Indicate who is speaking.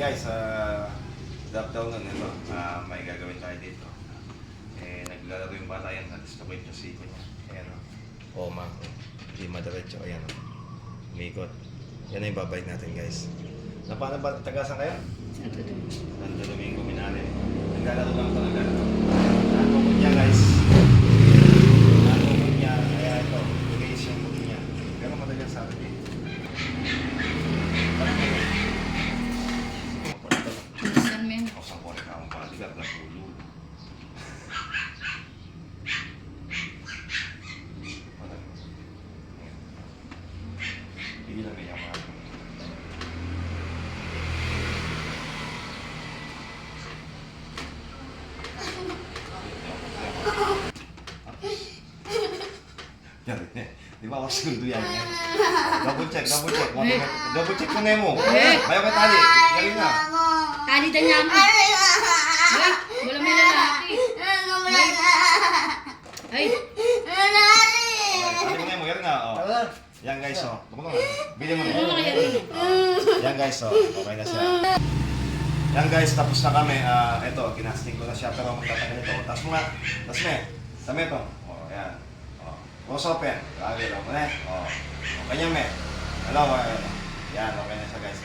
Speaker 1: Guys, lockdown nun ito, may gagawin tayo dito. Naglalaro yung bata yan, na-dislocate yung siko niya. Ayan o. Oma. Hindi madiretso. Ayan o. Umikot. Yan na yung babalik natin guys. Paano ba tagasan kayo? Santo Domingo, Minare. Naglalaro lang talaga. Nanukot niya guys. Nanukot niya. Kaya ito, guys yung buti niya. Pero madagal sa akin eh. Bigat na pulo. Hindi lang kaya mga di ba ako segundo yan? Double check. Double check mo na mo. Bayo ka tali. Galing na.
Speaker 2: Tali dan niya mo. Wala may lalaki. Ay.
Speaker 1: Tali mo na mo. Galing na. Yan guys, oh. Bili mo na. Yan guys, oh. Okay na siya. Yan guys, tapos na kami. Ito, kinasting ko na siya. Pero magtatagal ito. Tapos mo nga. Tapos me. Tama ito. Yan. Close open. Lagi lang mo na. Kanya me. Hello. Yan, okay na siya guys.